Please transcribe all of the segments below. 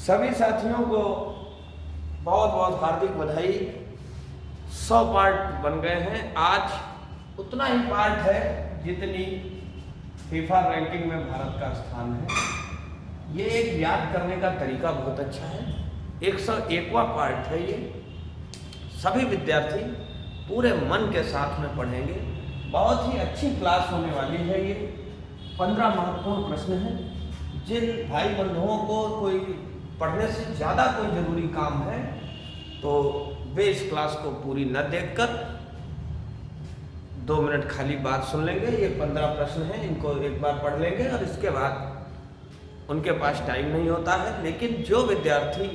सभी साथियों को बहुत बहुत हार्दिक बधाई। 100 पार्ट बन गए हैं। आज उतना ही पार्ट है जितनी फीफा रैंकिंग में भारत का स्थान है। ये एक याद करने का तरीका बहुत अच्छा है। 101वां पार्ट है ये। सभी विद्यार्थी पूरे मन के साथ में पढ़ेंगे। बहुत ही अच्छी क्लास होने वाली है ये। 15 महत्वपूर्ण प्रश्न हैं। जिन भाई बंधुओं को कोई पढ़ने से ज़्यादा कोई ज़रूरी काम है तो वे इस क्लास को पूरी न देखकर 2 मिनट खाली बात सुन लेंगे। ये 15 प्रश्न हैं, इनको एक बार पढ़ लेंगे और इसके बाद उनके पास टाइम नहीं होता है। लेकिन जो विद्यार्थी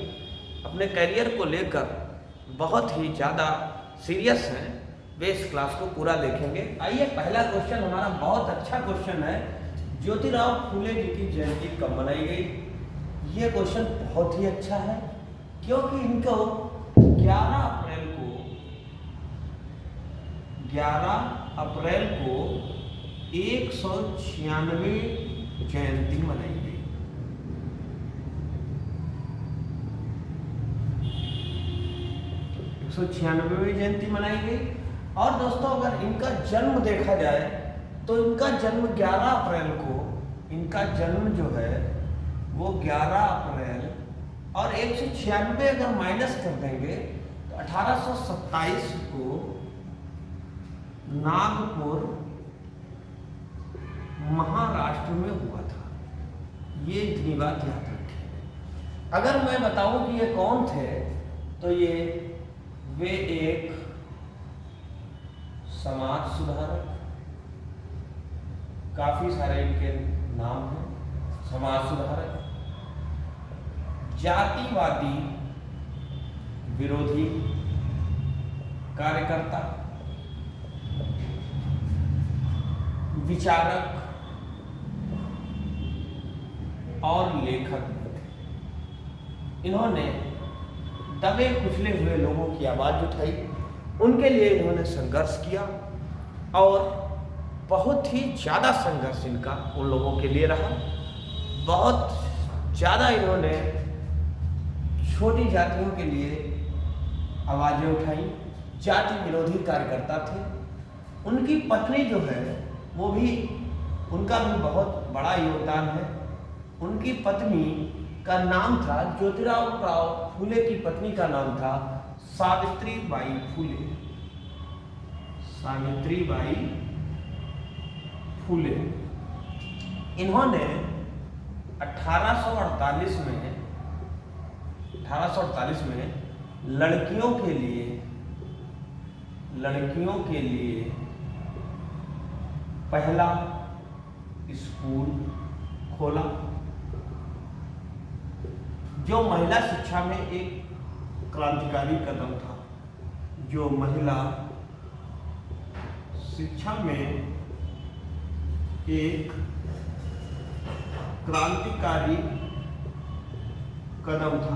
अपने करियर को लेकर बहुत ही ज़्यादा सीरियस हैं वे इस क्लास को पूरा देखेंगे। आइए, पहला क्वेश्चन हमारा बहुत अच्छा क्वेश्चन है। ज्योतिराव फूले जी की जयंती कब मनाई गई? ये क्वेश्चन बहुत ही अच्छा है क्योंकि इनको 11 अप्रैल को 196वीं जयंती मनाई गई। जयंती मनाई गई। और दोस्तों, अगर इनका जन्म देखा जाए तो इनका जन्म 11 अप्रैल को, इनका जन्म जो है वो 11 अप्रैल और 196 अगर माइनस कर देंगे तो 1827 को नागपुर महाराष्ट्र में हुआ था। ये इतनी बात याद रखें। अगर मैं बताऊं कि ये कौन थे तो वे एक समाज सुधारक, काफी सारे इनके नाम हैं। समाज सुधारक, जातिवादी विरोधी कार्यकर्ता, विचारक और लेखक थे। इन्होंने दबे कुचले हुए लोगों की आवाज उठाई, उनके लिए इन्होंने संघर्ष किया और बहुत ही ज़्यादा संघर्ष इनका उन लोगों के लिए रहा। बहुत ज़्यादा इन्होंने छोटी जातियों के लिए आवाज़ें उठाई। जाति विरोधी कार्यकर्ता थे। उनकी पत्नी जो है वो भी, उनका भी बहुत बड़ा योगदान है। उनकी पत्नी का नाम था, ज्योतिराव फूले की पत्नी का नाम था सावित्रीबाई फूले। सावित्रीबाई फूले। इन्होंने 1848 में लड़कियों के लिए पहला स्कूल खोला, जो महिला शिक्षा में एक क्रांतिकारी कदम था। जो महिला शिक्षा में एक क्रांतिकारी कदम था।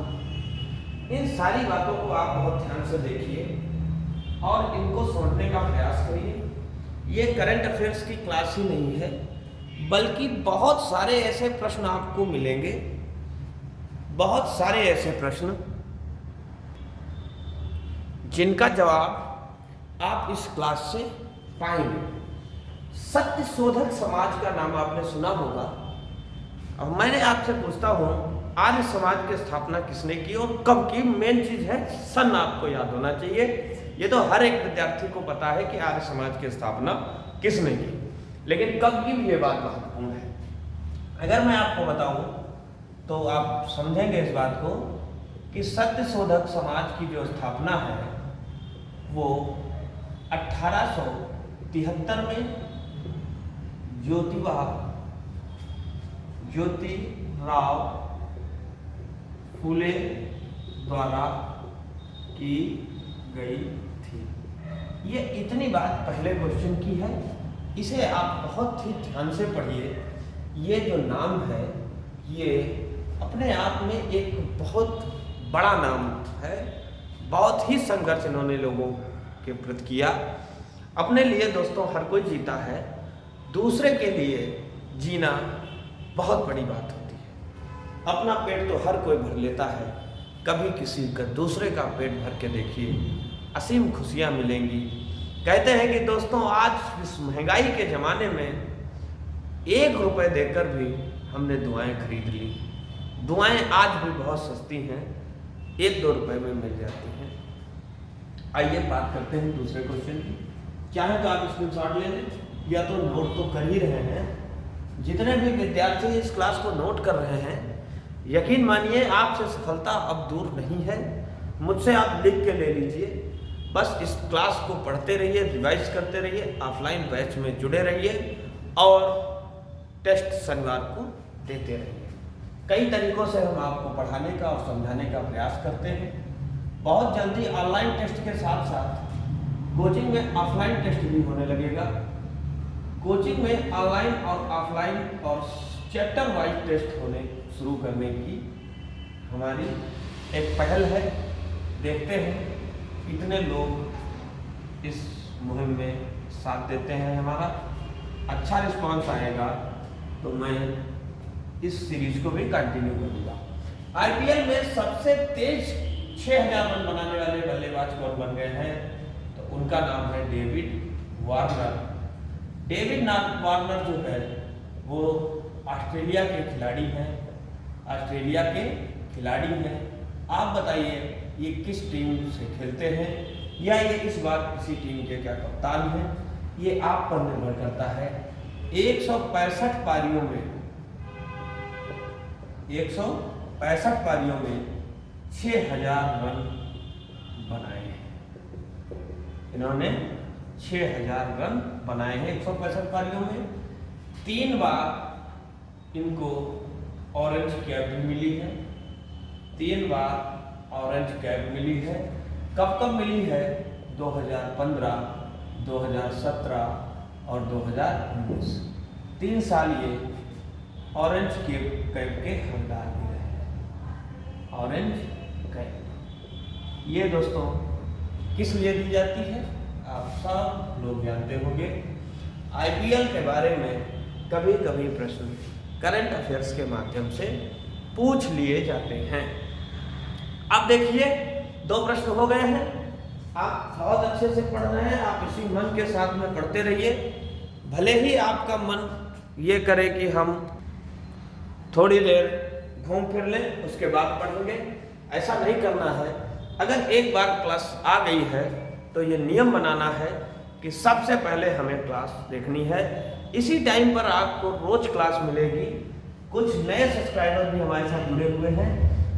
इन सारी बातों को आप बहुत ध्यान से देखिए और इनको समझने का प्रयास करिए। ये करंट अफेयर्स की क्लास ही नहीं है, बल्कि बहुत सारे ऐसे प्रश्न आपको मिलेंगे, बहुत सारे ऐसे प्रश्न जिनका जवाब आप इस क्लास से पाएंगे। सत्य शोधक समाज का नाम आपने सुना होगा। अब मैंने आपसे पूछता हूं, आर्य समाज की स्थापना किसने की और कब की? मेन चीज है सन, आपको याद होना चाहिए। ये तो हर एक विद्यार्थी को पता है कि आर्य समाज की स्थापना किसने की, लेकिन कब की भी ये बात महत्वपूर्ण है। अगर मैं आपको बताऊं तो आप समझेंगे इस बात को कि सत्य शोधक समाज की जो स्थापना है वो 1873 में ज्योतिराव फूले द्वारा की गई थी। ये इतनी बात पहले क्वेश्चन की है, इसे आप बहुत ही ध्यान से पढ़िए। ये जो नाम है ये अपने आप में एक बहुत बड़ा नाम है। बहुत ही संघर्ष इन्होंने लोगों के प्रति किया। अपने लिए दोस्तों हर कोई जीता है, दूसरे के लिए जीना बहुत बड़ी बात होती है। अपना पेट तो हर कोई भर लेता है, कभी किसी का दूसरे का पेट भर के देखिए, असीम खुशियाँ मिलेंगी। कहते हैं कि दोस्तों आज इस महंगाई के ज़माने में 1 रुपये देकर भी हमने दुआएं खरीद ली। दुआएं आज भी बहुत सस्ती हैं, 1-2 रुपये में मिल जाती हैं। आइए बात करते हैं दूसरे क्वेश्चन की। चाहे तो आप स्क्रीनशॉट ले लें या तो नोट तो कर ही रहे हैं। जितने भी विद्यार्थी इस क्लास को नोट कर रहे हैं, यकीन मानिए आपसे सफलता अब दूर नहीं है। मुझसे आप लिख के ले लीजिए, बस इस क्लास को पढ़ते रहिए, रिवाइज करते रहिए, ऑफलाइन बैच में जुड़े रहिए और टेस्ट शनिवार को देते रहिए। कई तरीकों से हम आपको पढ़ाने का और समझाने का प्रयास करते हैं। बहुत जल्दी ऑनलाइन टेस्ट के साथ साथ कोचिंग में ऑफलाइन टेस्ट भी होने लगेगा। कोचिंग में ऑनलाइन और ऑफलाइन और चैप्टर वाइज टेस्ट होने शुरू करने की हमारी एक पहल है। देखते हैं कितने लोग इस मुहिम में साथ देते हैं। हमारा अच्छा रिस्पांस आएगा तो मैं इस सीरीज को भी कंटिन्यू करूँगा। आईपीएल में सबसे तेज 6000 रन बनाने वाले बल्लेबाज कौन बन गए हैं, तो उनका नाम है डेविड वार्नर। डेविड वार्नर जो है वो ऑस्ट्रेलिया के खिलाड़ी हैं। ऑस्ट्रेलिया के खिलाड़ी हैं। आप बताइए ये किस टीम से खेलते हैं या ये इस बार किसी टीम के क्या कप्तान हैं, ये आप पर निर्भर करता है। 165 पारियों में 6000 रन बनाए हैं। इन्होंने 6000 रन बनाए हैं 165 पारियों में। 3 बार इनको ऑरेंज कैप भी मिली है। 3 बार ऑरेंज कैप मिली है। कब कब मिली है? 2015, 2017 और 2019। 3 साल ये ऑरेंज कैप के हकदार भी रहे हैं। ऑरेंज कैप ये दोस्तों किस लिए दी जाती है आप सब लोग जानते होंगे। आईपीएल के बारे में कभी कभी प्रश्न करंट अफेयर्स के माध्यम से पूछ लिए जाते हैं। अब देखिए 2 प्रश्न हो गए हैं। आप बहुत अच्छे से पढ़ रहे हैं, आप इसी मन के साथ में पढ़ते रहिए। भले ही आपका मन ये करे कि हम थोड़ी देर घूम फिर लें उसके बाद पढ़ेंगे, ऐसा नहीं करना है। अगर एक बार क्लास आ गई है तो ये नियम बनाना है कि सबसे पहले हमें क्लास देखनी है। इसी टाइम पर आपको रोज क्लास मिलेगी। कुछ नए सब्सक्राइबर भी हमारे साथ जुड़े हुए हैं,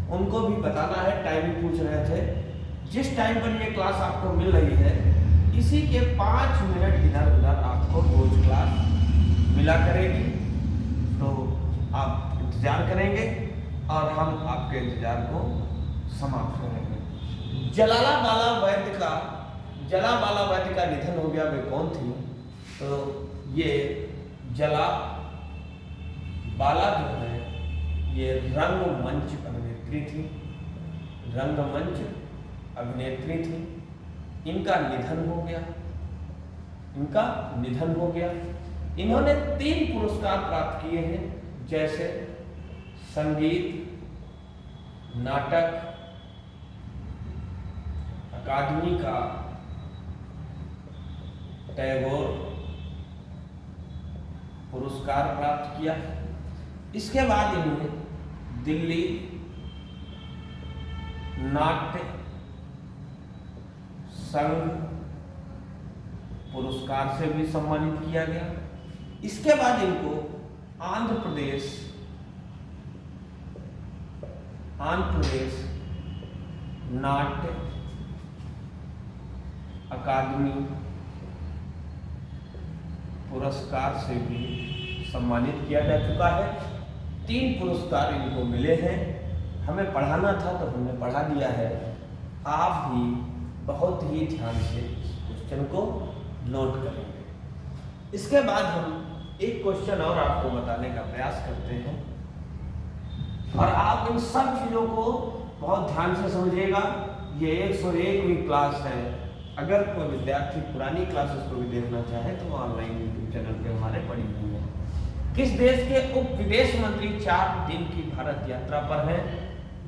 उनको भी बताना है। टाइम पूछ रहे थे, जिस टाइम पर ये क्लास आपको मिल रही है इसी के 5 मिनट इधर उधर आपको रोज क्लास मिला करेगी। तो आप इंतजार करेंगे और हम आपके इंतजार को समाप्त करेंगे। जलालाबाला वैद्य का निधन हो गया। वे कौन थी? तो ये जलाबाला जो है ये रंगमंच अभिनेत्री थी। रंगमंच अभिनेत्री थी। इनका निधन हो गया। इन्होंने 3 पुरस्कार प्राप्त किए हैं, जैसे संगीत, नाटक अकादमी का टैगोर पुरस्कार प्राप्त किया। इसके बाद इन्हें दिल्ली नाट्य संघ पुरस्कार से भी सम्मानित किया गया। इसके बाद इनको आंध्र प्रदेश नाट्य अकादमी पुरस्कार से भी सम्मानित किया जा चुका है। 3 पुरस्कार इनको मिले हैं। हमें पढ़ाना था तो हमने पढ़ा दिया है। आप भी बहुत ही ध्यान से इस क्वेश्चन को नोट करेंगे। इसके बाद हम एक क्वेश्चन और आपको बताने का प्रयास करते हैं और आप इन सब चीज़ों को बहुत ध्यान से समझिएगा। ये 101वीं क्लास है। अगर कोई विद्यार्थी पुरानी क्लासेस को भी देखना चाहे तो ऑनलाइन यूट्यूब चैनल पे हमारे पड़ी हुई है। किस देश के उप विदेश मंत्री 4 दिन की भारत यात्रा पर हैं?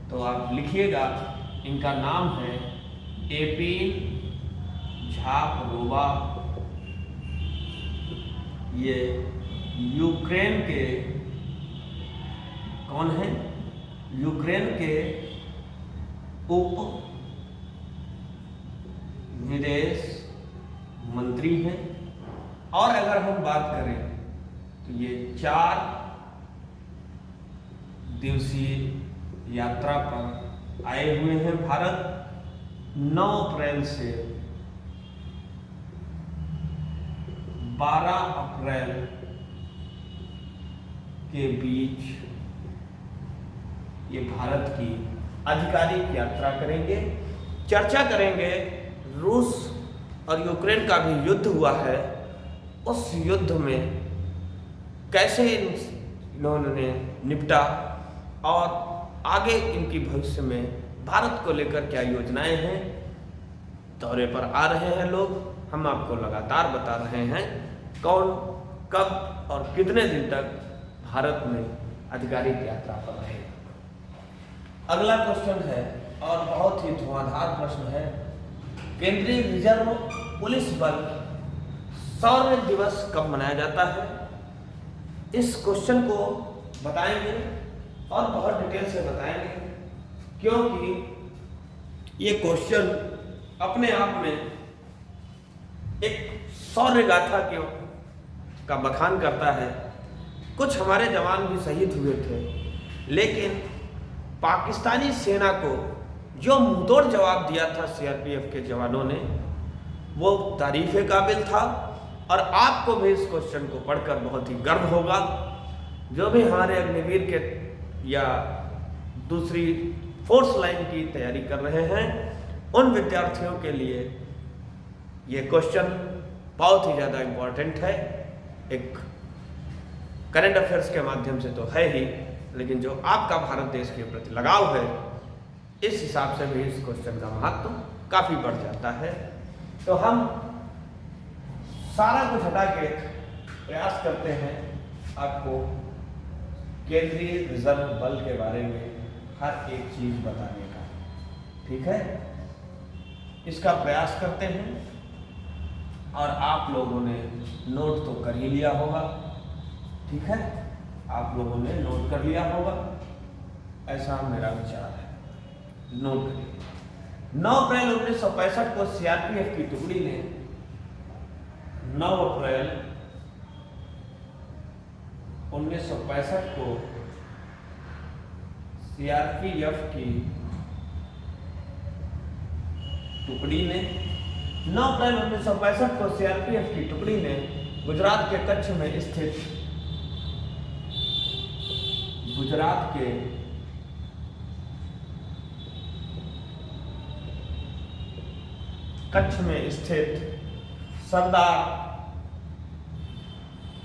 तो आप लिखिएगा, इनका नाम है एपी झापरोवा। ये यूक्रेन के कौन है? यूक्रेन के उप विदेश मंत्री हैं। और अगर हम बात करें तो ये 4 दिवसीय यात्रा पर आए हुए हैं भारत। 9 अप्रैल से 12 अप्रैल के बीच ये भारत की आधिकारिक यात्रा करेंगे। चर्चा करेंगे रूस और यूक्रेन का भी युद्ध हुआ है, उस युद्ध में कैसे इन्होंने निपटा और आगे इनकी भविष्य में भारत को लेकर क्या योजनाएं हैं। दौरे पर आ रहे हैं लोग, हम आपको लगातार बता रहे हैं कौन कब और कितने दिन तक भारत में आधिकारिक यात्रा पर रहेगा। अगला क्वेश्चन है और बहुत ही धुआंधार प्रश्न है। केंद्रीय रिजर्व पुलिस बल शौर्य दिवस कब मनाया जाता है? इस क्वेश्चन को बताएंगे और बहुत डिटेल से बताएंगे, क्योंकि ये क्वेश्चन अपने आप में एक शौर्य गाथा का बखान करता है। कुछ हमारे जवान भी शहीद हुए थे, लेकिन पाकिस्तानी सेना को जो मुंहतोड़ जवाब दिया था सीआरपीएफ के जवानों ने, वो तारीफ़ काबिल था। और आपको भी इस क्वेश्चन को पढ़कर बहुत ही गर्व होगा। जो भी हमारे अग्निवीर के या दूसरी फोर्स लाइन की तैयारी कर रहे हैं, उन विद्यार्थियों के लिए ये क्वेश्चन बहुत ही ज़्यादा इम्पोर्टेंट है। एक करंट अफेयर्स के माध्यम से तो है ही, लेकिन जो आपका भारत देश के प्रति लगाव है, इस हिसाब से भी इस क्वेश्चन का महत्व काफ़ी बढ़ जाता है। तो हम सारा कुछ हटा के प्रयास करते हैं आपको केंद्रीय रिजर्व बल के बारे में हर एक चीज बताने का। ठीक है, इसका प्रयास करते हैं। और आप लोगों ने नोट तो कर ही लिया होगा। ठीक है, आप लोगों ने नोट कर लिया होगा, ऐसा मेरा विचार है। नोट करिए। 9 अप्रैल 1965 को सीआरपीएफ की टुकड़ी ने 9 अप्रैल 1965 को सीआरपीएफ की टुकड़ी ने 9 अप्रैल 1965 को सीआरपीएफ की टुकड़ी ने गुजरात के कच्छ में स्थित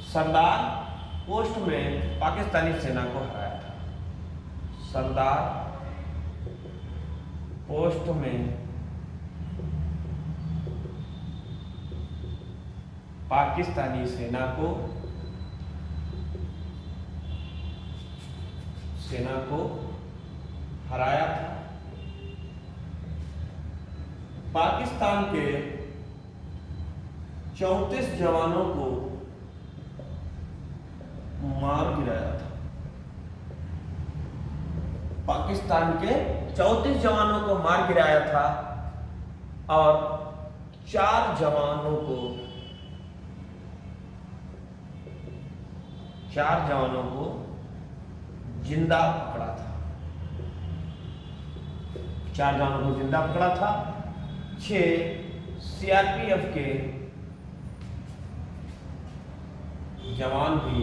सरदार पोस्ट में पाकिस्तानी सेना को हराया था। सरदार पोस्ट में पाकिस्तानी सेना को हराया था। पाकिस्तान के 34 जवानों को मार गिराया था। पाकिस्तान के 34 जवानों को मार गिराया था और 4 जवानों को जिंदा पकड़ा था। 4 जवानों को जिंदा पकड़ा था। 6 सीआरपीएफ के जवान भी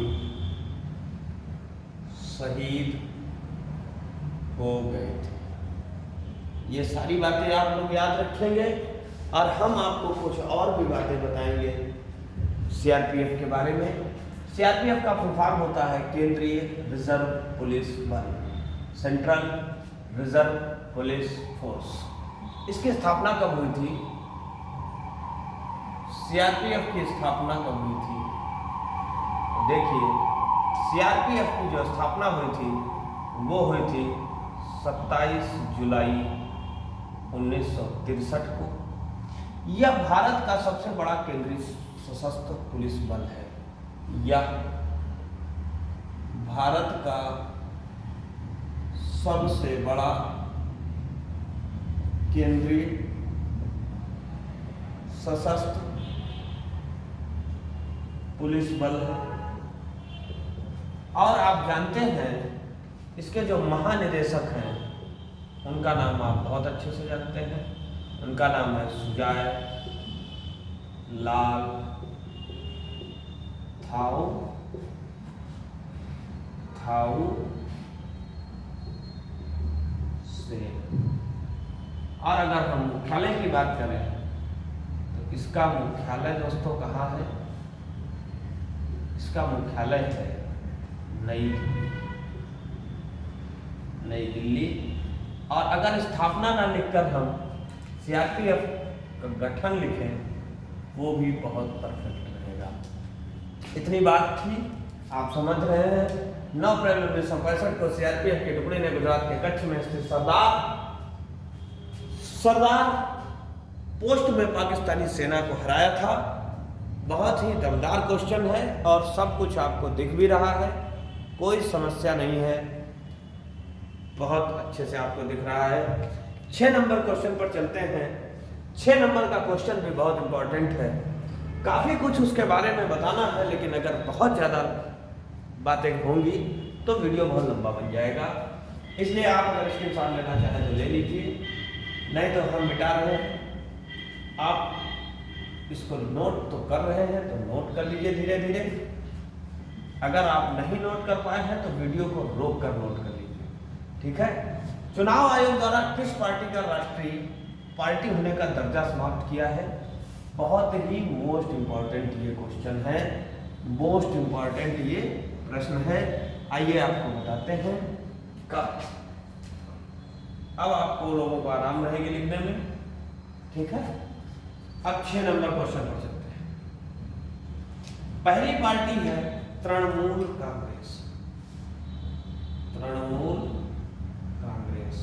शहीद हो गए थे। ये सारी बातें आप लोग याद रखेंगे और हम आपको कुछ और भी बातें बताएंगे सीआरपीएफ के बारे में। सीआरपीएफ का फुल फॉर्म होता है केंद्रीय रिजर्व पुलिस बल, सेंट्रल रिजर्व पुलिस फोर्स। इसकी स्थापना कब हुई थी? सीआरपीएफ की स्थापना कब हुई थी? देखिए, सीआरपीएफ की जो स्थापना हुई थी वो हुई थी 27 जुलाई 1963 को। यह भारत का सबसे बड़ा केंद्रीय सशस्त्र पुलिस बल है। यह भारत का सबसे बड़ा केंद्रीय सशस्त्र पुलिस बल है। और आप जानते हैं इसके जो महानिदेशक हैं उनका नाम आप बहुत अच्छे से जानते हैं। उनका नाम है सुजाय लाल थाऊ सेन। और अगर हम मुख्यालय की बात करें तो इसका मुख्यालय दोस्तों कहाँ है? इसका मुख्यालय है नई दिल्ली। और अगर स्थापना ना लिखकर हम सीआरपीएफ का गठन लिखें वो भी बहुत परफेक्ट रहेगा। इतनी बात थी, आप समझ रहे हैं। 9 अप्रैल 1965 को सीआरपीएफ के टुकड़े ने गुजरात के कच्छ में स्थित सरदार पोस्ट में पाकिस्तानी सेना को हराया था। बहुत ही दमदार क्वेश्चन है और सब कुछ आपको दिख भी रहा है, कोई समस्या नहीं है, बहुत अच्छे से आपको दिख रहा है। 6 नंबर क्वेश्चन पर चलते हैं। 6 नंबर का क्वेश्चन भी बहुत इंपॉर्टेंट है। काफ़ी कुछ उसके बारे में बताना है, लेकिन अगर बहुत ज़्यादा बातें होंगी तो वीडियो बहुत लंबा बन जाएगा। इसलिए आप अगर स्क्रीनशॉट लेना चाहें तो ले लीजिए, नहीं तो हम मिटा रहे हैं। आप इसको नोट तो कर रहे हैं तो नोट कर लीजिए धीरे धीरे। अगर आप नहीं नोट कर पाए हैं तो वीडियो को रोक कर नोट कर लीजिए, ठीक है। चुनाव आयोग द्वारा किस पार्टी का राष्ट्रीय पार्टी होने का दर्जा समाप्त किया है? बहुत ही मोस्ट इंपॉर्टेंट ये क्वेश्चन है, मोस्ट इंपॉर्टेंट ये प्रश्न है। आइए आपको बताते हैं कब। अब आपको लोगों को आराम रहेगी लिखने में, ठीक है। अब 6 नंबर क्वेश्चन पर चलते हैं। पहली पार्टी है तृणमूल कांग्रेस। तृणमूल कांग्रेस।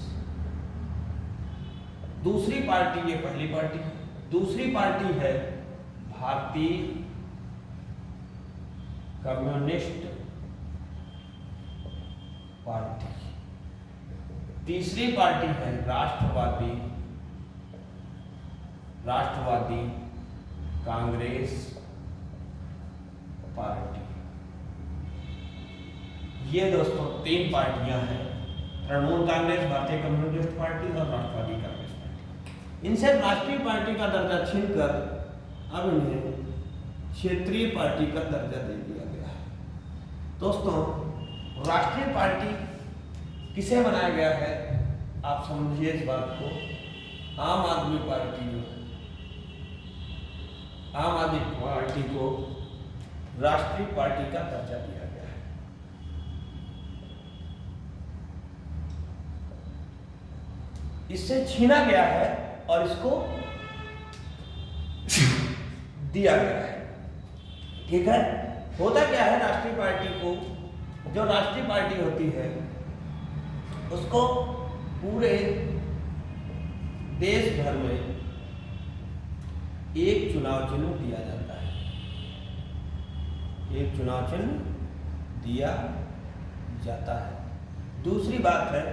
दूसरी पार्टी, ये पहली पार्टी है। दूसरी पार्टी है भारतीय कम्युनिस्ट पार्टी। तीसरी पार्टी है राष्ट्रवादी कांग्रेस पार्टी। ये दोस्तों 3 पार्टियां हैं, तृणमूल कांग्रेस, भारतीय कम्युनिस्ट पार्टी और राष्ट्रवादी कांग्रेस पार्टी। इनसे राष्ट्रीय पार्टी का दर्जा छीनकर अब इन्हें क्षेत्रीय पार्टी का दर्जा दे दिया गया है। दोस्तों राष्ट्रीय पार्टी किसे बनाया गया है? आप समझिए इस बात को। आम आदमी पार्टी जो है, आम आदमी पार्टी को राष्ट्रीय पार्टी का दर्जा दिया गया है। इससे छीना गया है और इसको दिया गया है, ठीक है। होता क्या है, राष्ट्रीय पार्टी को, जो राष्ट्रीय पार्टी होती है उसको पूरे देश भर में एक चुनाव चिन्ह दिया जाता है। एक चुनाव चिन्ह दिया जाता है। दूसरी बात है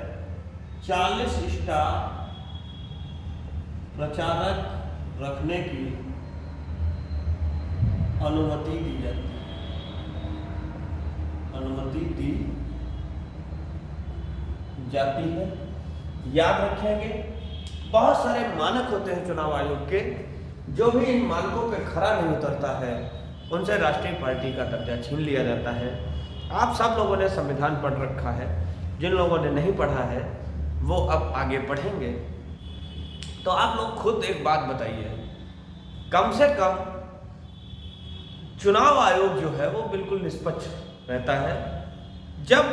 40 स्टार प्रचारक रखने की अनुमति दी जाती है। अनुमति दी जाती है। याद रखेंगे, बहुत सारे मानक होते हैं चुनाव आयोग के, जो भी इन मानकों पे खरा नहीं उतरता है उनसे राष्ट्रीय पार्टी का दर्जा छीन लिया जाता है। आप सब लोगों ने संविधान पढ़ रखा है, जिन लोगों ने नहीं पढ़ा है वो अब आगे पढ़ेंगे। तो आप लोग खुद एक बात बताइए, कम से कम चुनाव आयोग जो है वो बिल्कुल निष्पक्ष रहता है। जब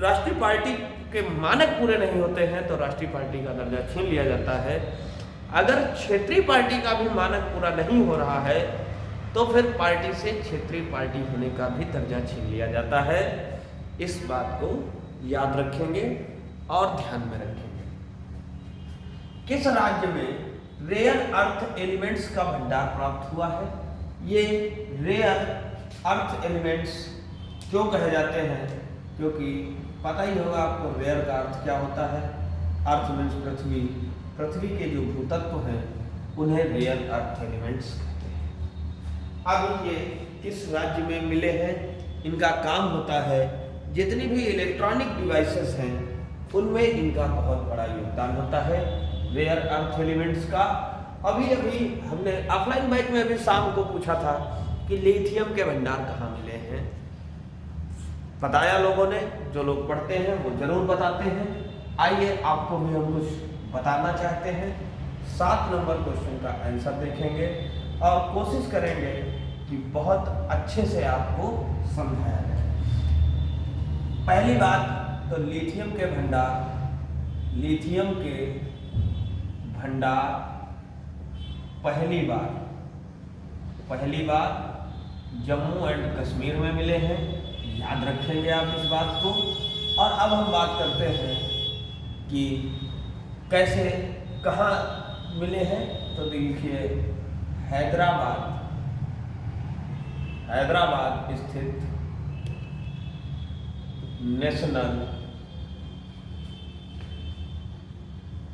राष्ट्रीय पार्टी के मानक पूरे नहीं होते हैं तो राष्ट्रीय पार्टी का दर्जा छीन लिया जाता है। अगर क्षेत्रीय पार्टी का भी मानक पूरा नहीं हो रहा है तो फिर पार्टी से क्षेत्रीय पार्टी होने का भी दर्जा छीन लिया जाता है। इस बात को याद रखेंगे और ध्यान में रखेंगे। किस राज्य में रेयर अर्थ एलिमेंट्स का भंडार प्राप्त हुआ है? ये रेयर अर्थ एलिमेंट्स क्यों कहे जाते हैं? क्योंकि पता ही होगा आपको रेयर का अर्थ क्या होता है। अर्थ मीन्स पृथ्वी, पृथ्वी के जो भूतत्व हैं उन्हें रेयर अर्थ एलिमेंट्स कहते हैं। अब ये किस राज्य में मिले हैं? इनका काम होता है जितनी भी इलेक्ट्रॉनिक डिवाइसेस हैं उनमें इनका बहुत बड़ा योगदान होता है रेयर अर्थ एलिमेंट्स का। अभी हमने ऑफलाइन बैच में अभी शाम को पूछा था कि लिथियम के भंडार कहाँ मिले हैं। बताया लोगों ने, जो लोग पढ़ते हैं वो जरूर बताते हैं। आइए आपको भी हम कुछ बताना चाहते हैं। 7 नंबर क्वेश्चन का आंसर देखेंगे और कोशिश करेंगे कि बहुत अच्छे से आपको समझाया जाए। पहली बात तो लिथियम के भंडार पहली बार जम्मू एंड कश्मीर में मिले हैं। याद रखेंगे आप इस बात को। और अब हम बात करते हैं कि कैसे कहाँ मिले हैं। तो देखिए हैदराबाद स्थित नेशनल,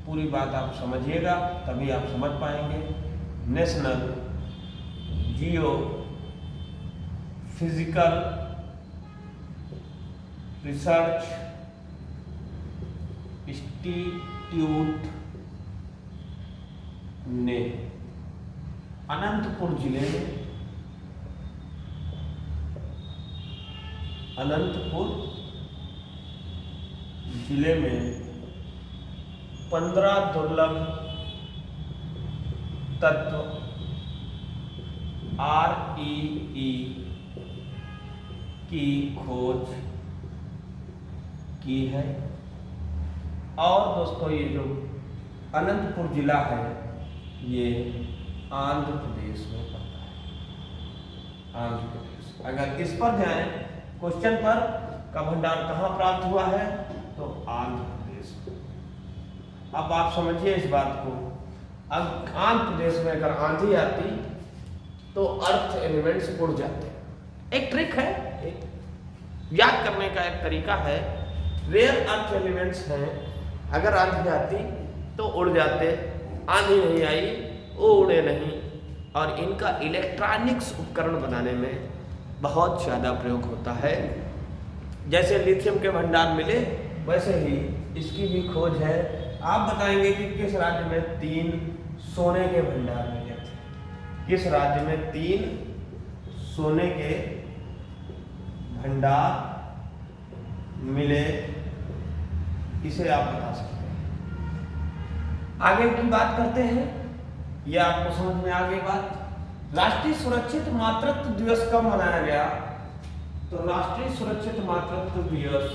पूरी बात आप समझिएगा तभी आप समझ पाएंगे। नेशनल जियो फिजिकल रिसर्च इंस्टीट्यूट ने अनंतपुर जिले में 15 दुर्लभ तत्व REE की खोज की है। और दोस्तों ये जो अनंतपुर जिला है ये आंध्र प्रदेश में पड़ता है। आंध्र प्रदेश। अगर इस पर जाएं क्वेश्चन पर का भंडार कहाँ प्राप्त हुआ है तो आंध्र प्रदेश में। अब आप समझिए इस बात को। अब आंध्र प्रदेश में अगर आंधी आती तो अर्थ एलिमेंट्स उड़ जाते हैं। एक ट्रिक है, एक याद करने का एक तरीका है। रेयर अर्थ एलिमेंट्स हैं, अगर आंधी आती तो उड़ जाते, आंधी नहीं आई वो उड़े नहीं। और इनका इलेक्ट्रॉनिक्स उपकरण बनाने में बहुत ज़्यादा प्रयोग होता है। जैसे लिथियम के भंडार मिले वैसे ही इसकी भी खोज है। आप बताएंगे कि किस राज्य में 3 सोने के भंडार मिले थे? किस राज्य में 3 सोने के भंडार मिले, इसे आप बता सकते हैं। आगे की बात करते हैं, यह आपको समझ में आ गई बात। राष्ट्रीय सुरक्षित मातृत्व दिवस कब मनाया गया? तो राष्ट्रीय सुरक्षित मातृत्व दिवस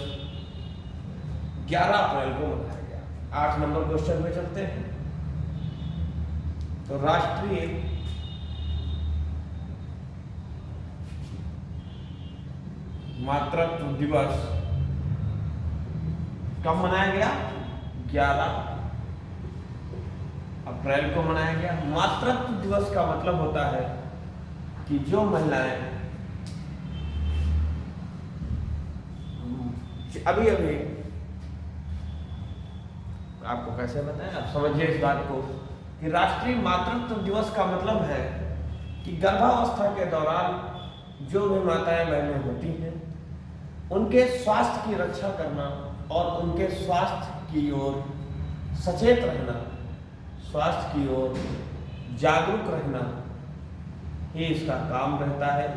11 अप्रैल को मनाया गया। 8 नंबर क्वेश्चन में चलते हैं। तो राष्ट्रीय मातृत्व दिवस कब मनाया गया? 11 अप्रैल को मनाया गया। मातृत्व दिवस का मतलब होता है कि जो महिलाएं अभी आपको कैसे बताएं, आप समझिए इस बात को कि राष्ट्रीय मातृत्व दिवस का मतलब है कि गर्भावस्था के दौरान जो भी माताएं बहनें होती हैं उनके स्वास्थ्य की रक्षा करना और उनके स्वास्थ्य की ओर सचेत रहना, स्वास्थ्य की ओर जागरूक रहना ही इसका काम रहता है।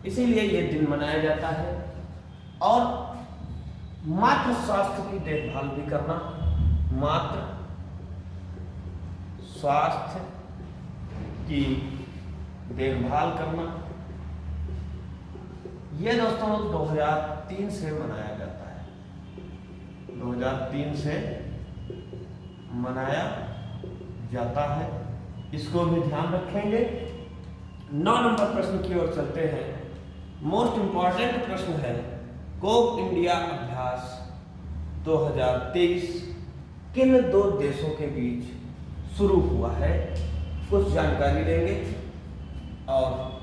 इसीलिए ये दिन मनाया जाता है। और मातृ स्वास्थ्य की देखभाल भी करना, मातृ स्वास्थ्य की देखभाल करना, यह दोस्तों 2003 से मनाया जाता है। 2003 से मनाया जाता है, इसको भी ध्यान रखेंगे। 9 नंबर प्रश्न की ओर चलते हैं। मोस्ट इंपॉर्टेंट प्रश्न है, कोप इंडिया अभ्यास 2023 किन दो देशों के बीच शुरू हुआ है? कुछ जानकारी देंगे और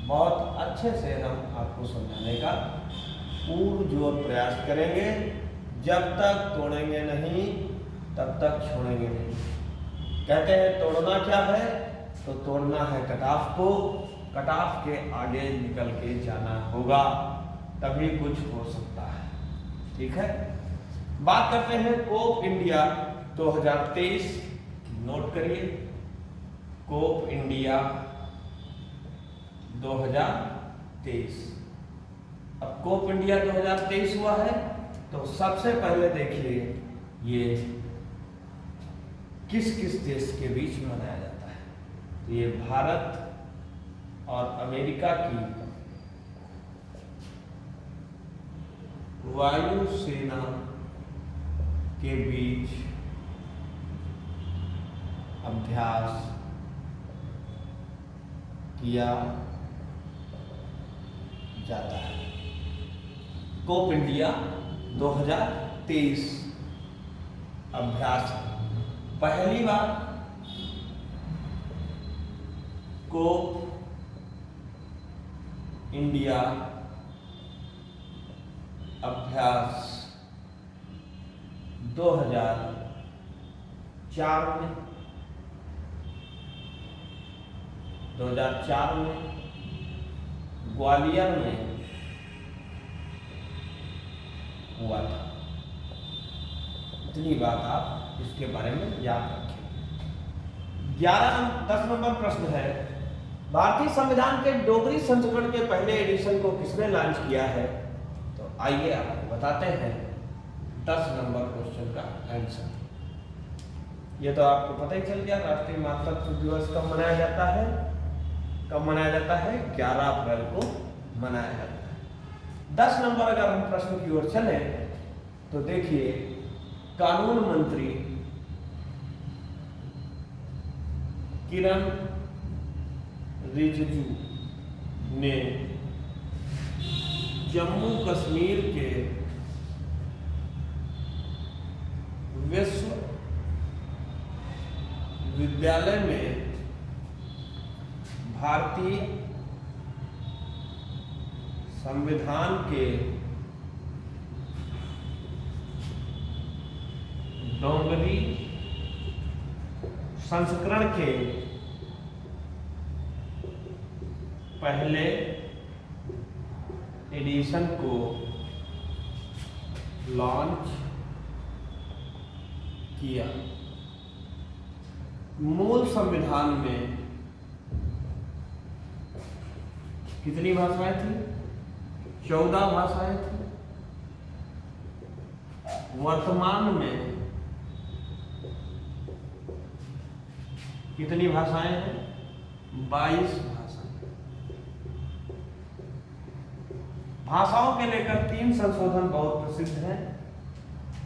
बहुत अच्छे से हम आपको समझाने का पुरजोर प्रयास करेंगे। जब तक तोड़ेंगे नहीं तब तक छोड़ेंगे नहीं। कहते हैं तोड़ना क्या है? तो तोड़ना है कटाफ को, कटाफ के आगे निकल के जाना होगा, तभी कुछ हो सकता है। ठीक है, बात करते हैं कोप इंडिया 2023। नोट करिए, कोप इंडिया 2023। अब कोप इंडिया 2023 हुआ है तो सबसे पहले देखिए ये किस किस देश के बीच मनाया जाता है। तो ये भारत और अमेरिका की वायुसेना के बीच अभ्यास किया जाता है। कोप इंडिया 2023 अभ्यास पहली बार कोप इंडिया अभ्यास 2004 में 2004 में ग्वालियर में हुआ था। इतनी बात आप इसके बारे में याद रखें। 10 नंबर प्रश्न है, भारतीय संविधान के डोगरी संस्करण के पहले एडिशन को किसने लॉन्च किया है? तो आइए आपको बताते हैं 10 नंबर क्वेश्चन का आंसर। ये तो आपको पता ही चल गया। राष्ट्रीय मातृत्व दिवस कब मनाया जाता है? कब मनाया जाता है? 11 अप्रैल को मनाया जाता है। 10 नंबर अगर हम प्रश्न की ओर चले तो देखिए, कानून मंत्री किरण रिजिजू ने जम्मू कश्मीर के विश्वविद्यालय में भारतीय संविधान के डोगरी संस्करण के पहले एडिशन को लॉन्च किया। मूल संविधान में कितनी भाषाएं थी? 14 भाषाएं थी। वर्तमान में कितनी भाषाएं हैं? 22 भाषाएं। भाषाओं के लेकर 3 संशोधन बहुत प्रसिद्ध हैं।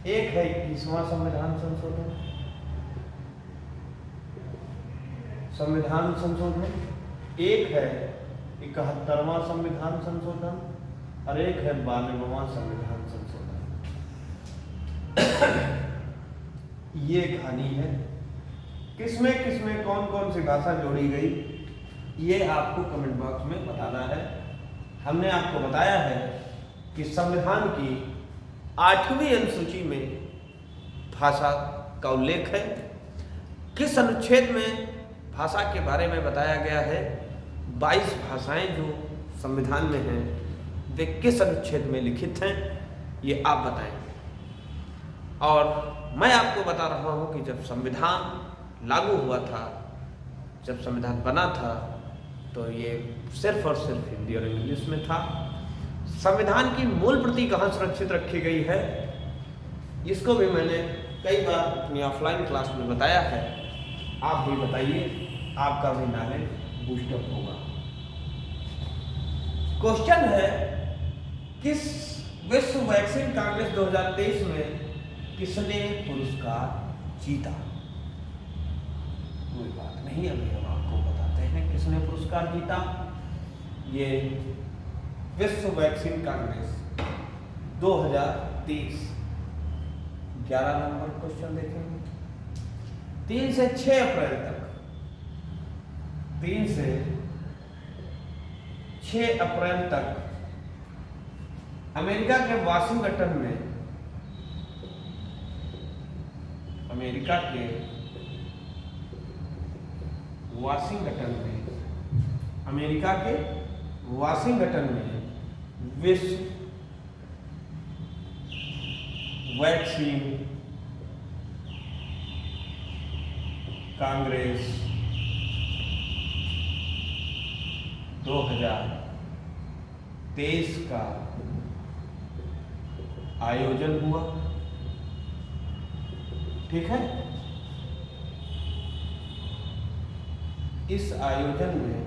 एक है 21वां संविधान संशोधन, एक है 71वां संविधान संशोधन और एक है 92वां संविधान संशोधन। ये कहानी है। किसमें कौन कौन सी भाषा जोड़ी गई, ये आपको कमेंट बॉक्स में बताना है। हमने आपको बताया है कि संविधान की 8वीं अनुसूची में भाषा का उल्लेख है। किस अनुच्छेद में भाषा के बारे में बताया गया है? 22 भाषाएं जो संविधान में हैं वे किस अनुच्छेद में लिखित हैं, ये आप बताएंगे। और मैं आपको बता रहा हूं कि जब संविधान लागू हुआ था, जब संविधान बना था, तो ये सिर्फ और सिर्फ हिंदी और इंग्लिश में था। संविधान की मूल प्रति कहाँ सुरक्षित रखी गई है, इसको भी मैंने कई बार अपनी ऑफलाइन क्लास में बताया है। आप भी बताइए, आपका भी नॉलेज बूस्टअप होगा। क्वेश्चन है, किस विश्व वैक्सीन कांग्रेस 2023 में किसने पुरस्कार जीता? कोई बात नहीं, अभी हम आपको बताते हैं किसने पुरस्कार जीता। ये विश्व वैक्सीन कांग्रेस 2023। 11 नंबर क्वेश्चन देखेंगे। 3 से 6 अप्रैल तक, 3 से 6 अप्रैल तक अमेरिका के वाशिंगटन में, अमेरिका के वाशिंगटन में, अमेरिका के वाशिंगटन में विश्व वैक्सीन कांग्रेस 2023 का आयोजन हुआ। ठीक है, इस आयोजन में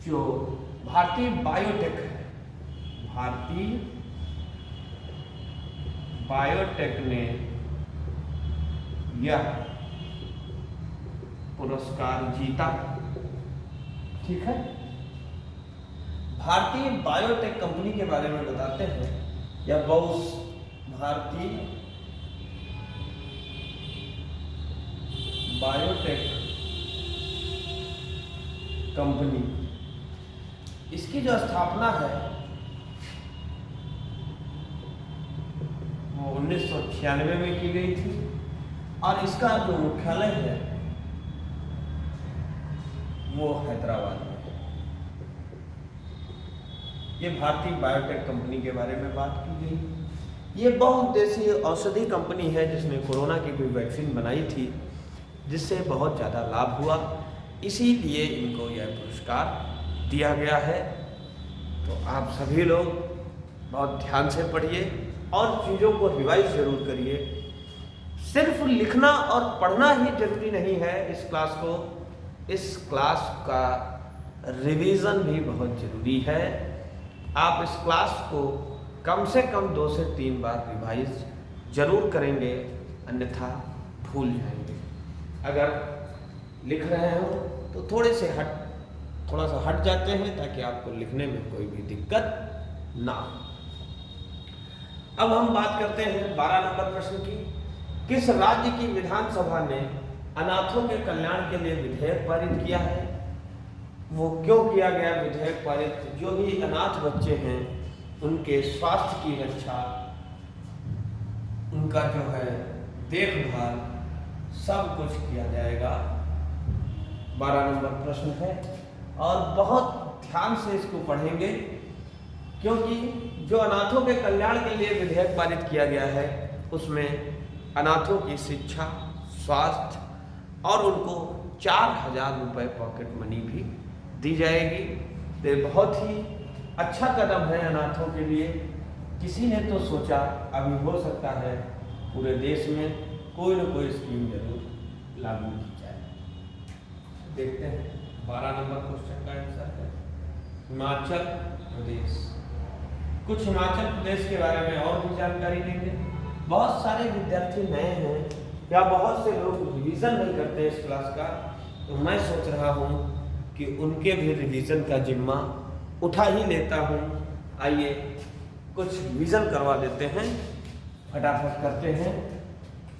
जो भारतीय बायोटेक है, भारतीय बायोटेक ने यह पुरस्कार जीता। ठीक है, भारतीय बायोटेक कंपनी के बारे में बताते हैं। यह भारतीय बायोटेक कंपनी, इसकी जो स्थापना है वो 1996 में की गई थी और इसका जो मुख्यालय है वो हैदराबाद में है। ये भारतीय बायोटेक कंपनी के बारे में बात की गई। ये बहुउद्देशीय औषधि कंपनी है जिसने कोरोना की कोई वैक्सीन बनाई थी जिससे बहुत ज़्यादा लाभ हुआ, इसीलिए इनको यह पुरस्कार दिया गया है। तो आप सभी लोग बहुत ध्यान से पढ़िए और चीज़ों को रिवाइज जरूर करिए। सिर्फ लिखना और पढ़ना ही जरूरी नहीं है इस क्लास को, इस क्लास का रिवीजन भी बहुत ज़रूरी है। आप इस क्लास को कम से कम 2 से 3 बार रिवाइज जरूर करेंगे, अन्यथा भूल जाएंगे। अगर लिख रहे हो तो थोड़ा सा हट जाते हैं ताकि आपको लिखने में कोई भी दिक्कत ना हो। अब हम बात करते हैं 12 नंबर प्रश्न की। किस राज्य की विधानसभा ने अनाथों के कल्याण के लिए विधेयक पारित किया है? वो क्यों किया गया विधेयक पारित? जो भी अनाथ बच्चे हैं उनके स्वास्थ्य की रक्षा, उनका जो है देखभाल, सब कुछ किया जाएगा। 12 नंबर प्रश्न है और बहुत ध्यान से इसको पढ़ेंगे क्योंकि जो अनाथों के कल्याण के लिए विधेयक पारित किया गया है उसमें अनाथों की शिक्षा, स्वास्थ्य और उनको 4000 रुपये पॉकेट मनी भी दी जाएगी। तो बहुत ही अच्छा कदम है अनाथों के लिए। किसी ने तो सोचा अभी हो सकता है पूरे देश में कोई न कोई स्कीम जरूर लागू की जाए। देखते हैं 12 नंबर क्वेश्चन का आंसर है हिमाचल प्रदेश। कुछ हिमाचल प्रदेश के बारे में और भी जानकारी देंगे। बहुत सारे विद्यार्थी नए हैं या बहुत से लोग रिवीजन नहीं करते इस क्लास का, तो मैं सोच रहा हूँ कि उनके भी रिवीजन का जिम्मा उठा ही लेता हूँ। आइए कुछ रिवीजन करवा देते हैं, फटाफट करते हैं।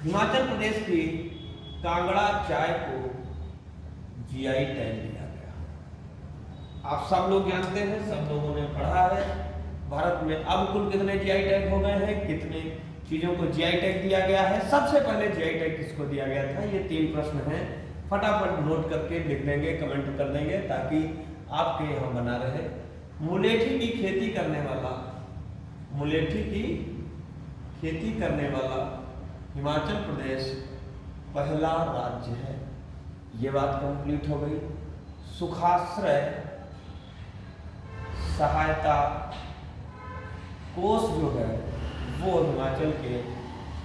हिमाचल प्रदेश की कांगड़ा चाय को जीआई टैग दिया गया। आप सब लोग जानते हैं, सब लोगों ने पढ़ा है। भारत में अब कुल कितने जीआई टैग हो गए हैं, कितने चीजों को जीआई टैग दिया गया है? सबसे पहले जीआई टैग किसको दिया गया था? ये 3 प्रश्न हैं, फटाफट नोट करके लिख देंगे, कमेंट कर देंगे ताकि आपके यहाँ बना रहे। मुलेठी की खेती करने वाला, मुलेठी की खेती करने वाला हिमाचल प्रदेश पहला राज्य है। ये बात कंप्लीट हो गई। सुखाश्रय सहायता कोष जो है वो हिमाचल के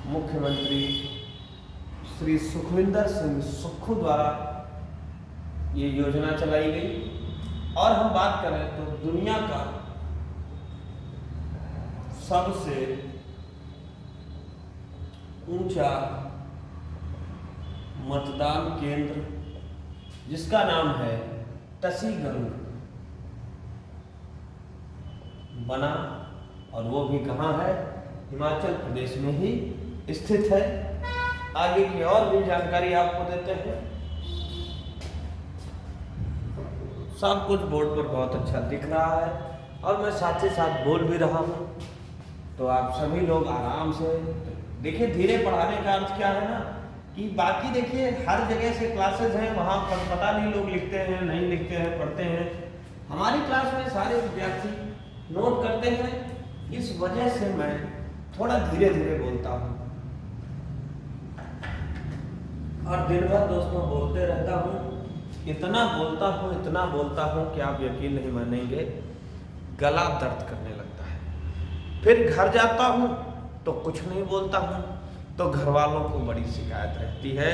मुख्यमंत्री श्री सुखविंदर सिंह सुक्खू द्वारा ये योजना चलाई गई। और हम बात करें तो दुनिया का सबसे ऊंचा मतदान केंद्र जिसका नाम है टसीगंग बना, और वो भी कहाँ है? हिमाचल प्रदेश में ही स्थित है। आगे की और भी जानकारी आपको देते हैं। सब कुछ बोर्ड पर बहुत अच्छा दिख रहा है और मैं साथ ही साथ बोल भी रहा हूँ, तो आप सभी लोग आराम से देखिए। धीरे पढ़ाने का अर्थ क्या है ना कि बाकी देखिए हर जगह से क्लासेस हैं, वहाँ पर पता नहीं लोग लिखते हैं नहीं लिखते हैं पढ़ते हैं। हमारी क्लास में सारे विद्यार्थी नोट करते हैं, इस वजह से मैं थोड़ा धीरे धीरे बोलता हूँ और दिन भर दोस्तों बोलते रहता हूँ। इतना बोलता हूँ कि आप यकीन नहीं मानेंगे, गला दर्द करने लगता है। फिर घर जाता हूँ तो कुछ नहीं बोलता हूँ, तो घर वालों को बड़ी शिकायत रहती है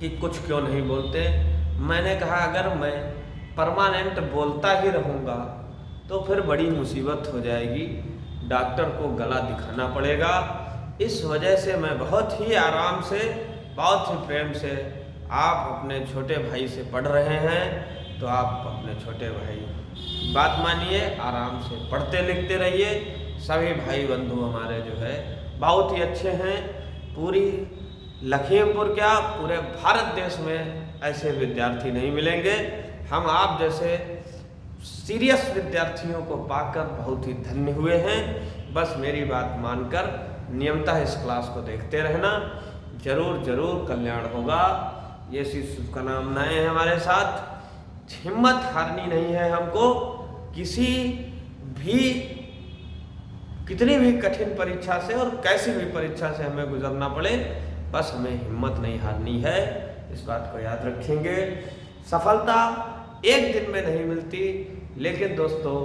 कि कुछ क्यों नहीं बोलते। मैंने कहा अगर मैं परमानेंट बोलता ही रहूँगा तो फिर बड़ी मुसीबत हो जाएगी, डॉक्टर को गला दिखाना पड़ेगा। इस वजह से मैं बहुत ही आराम से, बहुत ही प्रेम से, आप अपने छोटे भाई से पढ़ रहे हैं तो आप अपने छोटे भाई बात मानिए, आराम से पढ़ते लिखते रहिए। सभी भाई बंधु हमारे जो है बहुत ही अच्छे हैं। पूरी लखीमपुर क्या पूरे भारत देश में ऐसे विद्यार्थी नहीं मिलेंगे। हम आप जैसे सीरियस विद्यार्थियों को पाकर बहुत ही धन्य हुए हैं। बस मेरी बात मानकर नियमतः इस क्लास को देखते रहना, जरूर जरूर कल्याण होगा। ये सी शुभकामनाएं हैं हमारे साथ। हिम्मत हारनी नहीं है हमको, किसी भी कितनी भी कठिन परीक्षा से और कैसी भी परीक्षा से हमें गुजरना पड़े, बस हमें हिम्मत नहीं हारनी है। इस बात को याद रखेंगे। सफलता एक दिन में नहीं मिलती, लेकिन दोस्तों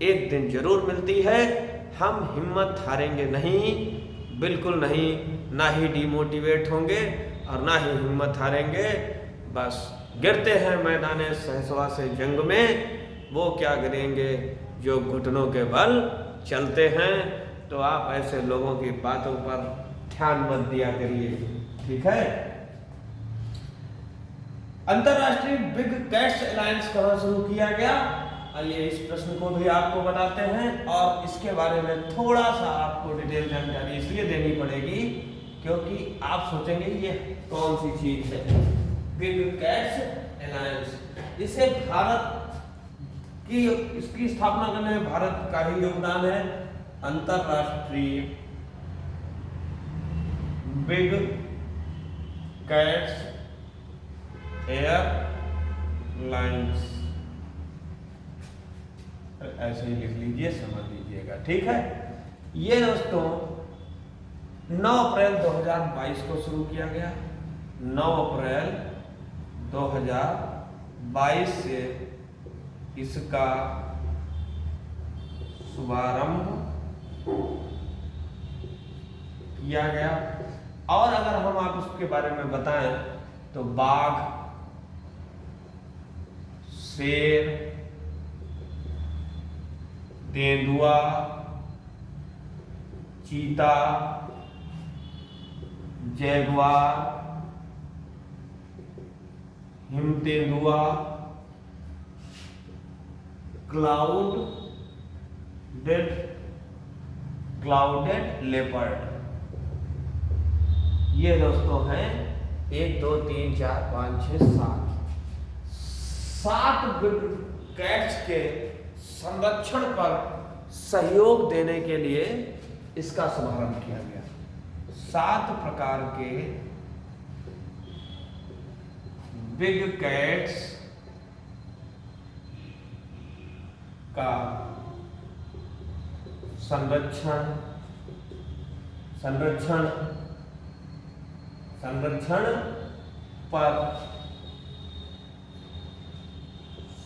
एक दिन जरूर मिलती है। हम हिम्मत हारेंगे नहीं, बिल्कुल नहीं, ना ही डिमोटिवेट होंगे और ना ही हिम्मत हारेंगे। बस गिरते हैं मैदाने सहसवा से जंग में, वो क्या गिरेंगे जो घुटनों के बल चलते हैं। तो आप ऐसे लोगों की बातों पर ध्यान मत दिया करिए, ठीक है। अंतरराष्ट्रीय बिग कैट्स अलायंस कहाँ शुरू किया गया? आइए इस प्रश्न को भी आपको बताते हैं और इसके बारे में थोड़ा सा आपको डिटेल जानकारी इसलिए देनी पड़ेगी क्योंकि आप सोचेंगे ये कौन सी चीज है। बिग कैट्स अलायंस, इसे भारत की, इसकी स्थापना करने में भारत का ही योगदान है। अंतरराष्ट्रीय बिग कैट्स एयरलाइंस, ऐसे ही लिख लीजिए, समझ लीजिएगा, ठीक है। ये दोस्तों 9 अप्रैल 2022 को शुरू किया गया। 9 अप्रैल 2022 से इसका शुभारंभ किया गया। और अगर हम आप उसके बारे में बताएं तो बाघ, शेर, तेंदुआ, चीता, जैगुआर, हिमतेंदुआ, क्लाउडेड लेपर्ड, ये दोस्तों हैं 1 2 3 4 5 6 7 बिग कैट्स के संरक्षण पर सहयोग देने के लिए इसका शुभारंभ किया गया। 7 प्रकार के बिग कैट्स का संरक्षण पर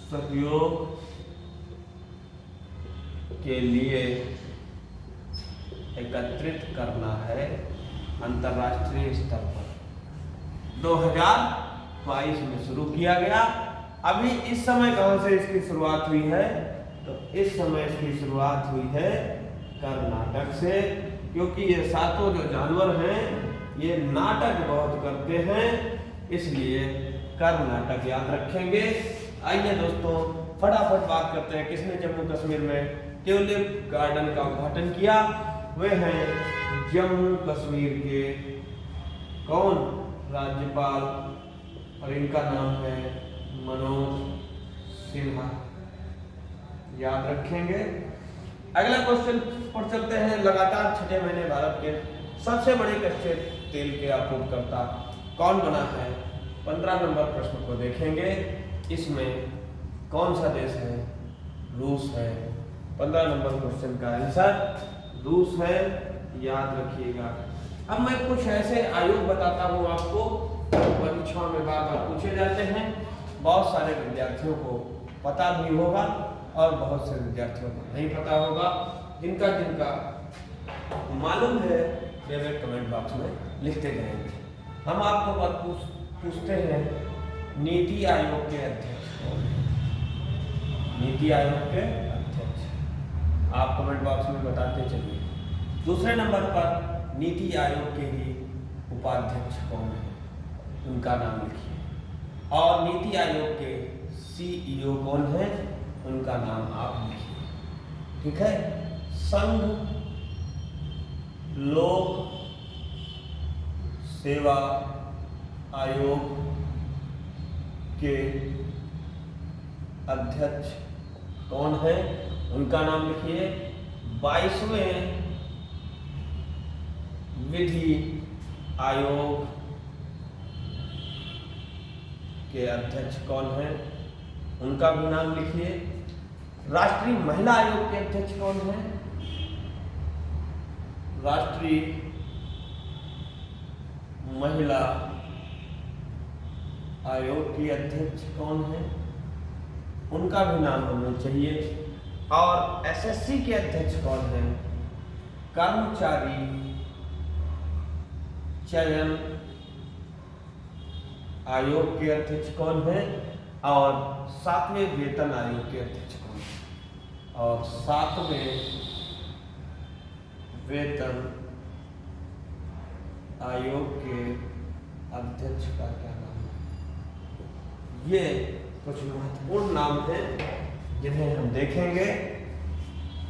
सहयोग के लिए एकत्रित करना है अंतर्राष्ट्रीय स्तर पर। 2022 में शुरू किया गया। अभी इस समय कहां से इसकी शुरुआत हुई है? तो इस समय इसकी शुरुआत हुई है कर्नाटक से, क्योंकि ये सातों जो जानवर हैं ये नाटक बहुत करते हैं, इसलिए कर्नाटक याद रखेंगे। आइए दोस्तों फटाफट बात करते हैं किसने जम्मू कश्मीर में ट्यूलिप गार्डन का उद्घाटन किया। वे हैं जम्मू कश्मीर के कौन राज्यपाल, और इनका नाम है मनोज सिन्हा, याद रखेंगे। अगला क्वेश्चन पर चलते हैं। लगातार छठे महीने भारत के सबसे बड़े कच्चे तेल के आपूर्तिकर्ता कौन बना है? 15 नंबर प्रश्न को देखेंगे। इसमें कौन सा देश है? रूस है। 15 नंबर क्वेश्चन का आंसर रूस है, याद रखिएगा। अब मैं कुछ ऐसे आयोग बताता हूँ आपको, परीक्षाओं में बार बार पूछे जाते हैं। बहुत सारे विद्यार्थियों को पता भी होगा और बहुत से विद्यार्थियों को नहीं पता होगा। जिनका जिनका मालूम है वे कमेंट बॉक्स में लिखते जाएंगे। हम आपको बात पूछते हैं, नीति आयोग के अध्यक्ष कौन है? नीति आयोग के अध्यक्ष आप कमेंट बॉक्स में बताते चलिए। दूसरे नंबर पर नीति आयोग के ही उपाध्यक्ष कौन है? उनका नाम लिखिए। और नीति आयोग के सीईओ कौन है? उनका नाम आप लिखिए। ठीक है। संघ लोक सेवा आयोग के अध्यक्ष कौन है? उनका नाम लिखिए। 22वें विधि आयोग के अध्यक्ष कौन है? उनका भी नाम लिखिए। राष्ट्रीय महिला आयोग के अध्यक्ष कौन है? राष्ट्रीय महिला आयोग की अध्यक्ष कौन है? उनका भी नाम होना चाहिए। और एसएससी के अध्यक्ष कौन है? कर्मचारी चयन आयोग के अध्यक्ष कौन है? और 7वें वेतन आयोग के अध्यक्ष कौन है? और 7वें वेतन आयोग के अध्यक्ष का क्या नाम है? ये कुछ महत्वपूर्ण नाम हैं जिन्हें हम देखेंगे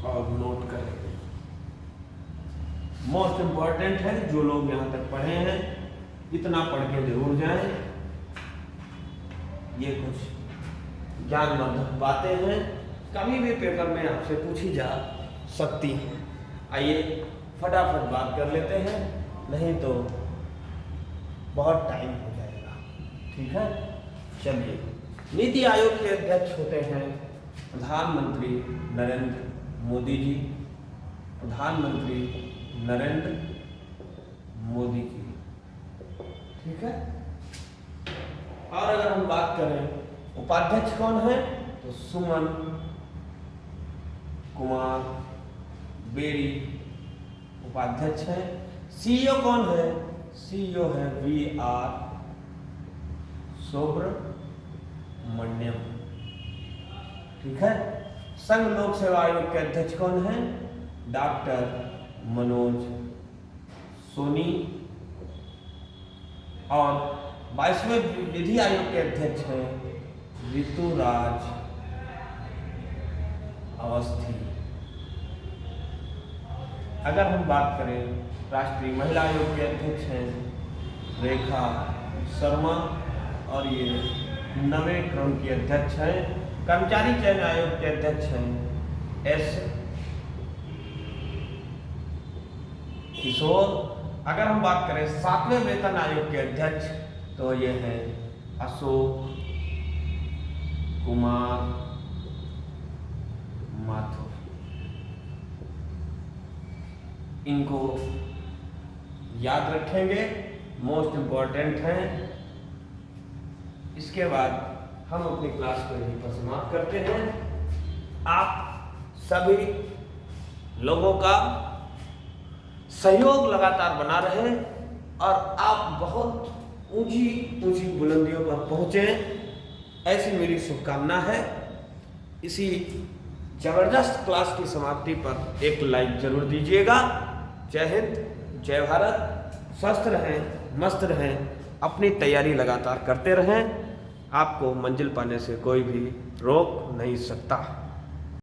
और नोट करेंगे। मोस्ट इंपॉर्टेंट है, जो लोग यहाँ तक पढ़े हैं इतना पढ़ के जरूर जाएं। ये कुछ ज्ञानवर्धक बातें हैं, कभी भी पेपर में आपसे पूछी जा सकती हैं। आइए फटाफट बात कर लेते हैं, नहीं तो बहुत टाइम हो जाएगा। ठीक है, चलिए। नीति आयोग के अध्यक्ष होते हैं प्रधानमंत्री नरेंद्र मोदी जी। प्रधानमंत्री नरेंद्र मोदी जी। ठीक है। और अगर हम बात करें उपाध्यक्ष कौन है, तो सुमन कुमार बेरी उपाध्यक्ष हैं। सीईओ कौन है? सीईओ है VR सुब्रमण्यम। ठीक है। संघ लोक सेवा आयोग के अध्यक्ष कौन है? डॉक्टर मनोज सोनी। और 22वें विधि आयोग के अध्यक्ष हैं ऋतुराज अवस्थी। अगर हम बात करें राष्ट्रीय महिला आयोग के अध्यक्ष हैं रेखा शर्मा, और ये 9वें क्रम की अध्यक्ष हैं। कर्मचारी चयन आयोग के अध्यक्ष हैं S किशोर। अगर हम बात करें 7वें वेतन आयोग के अध्यक्ष, तो ये है अशोक कुमार माथुर। इनको याद रखेंगे, मोस्ट इंपॉर्टेंट हैं। इसके बाद हम अपनी क्लास को यहीं पर समाप्त करते हैं। आप सभी लोगों का सहयोग लगातार बना रहे और आप बहुत ऊंची ऊंची बुलंदियों पर पहुंचे, ऐसी मेरी शुभकामना है। इसी जबरदस्त क्लास की समाप्ति पर एक लाइक जरूर दीजिएगा। जय हिंद, जय भारत। स्वस्थ रहें, मस्त रहें, अपनी तैयारी लगातार करते रहें। आपको मंजिल पाने से कोई भी रोक नहीं सकता।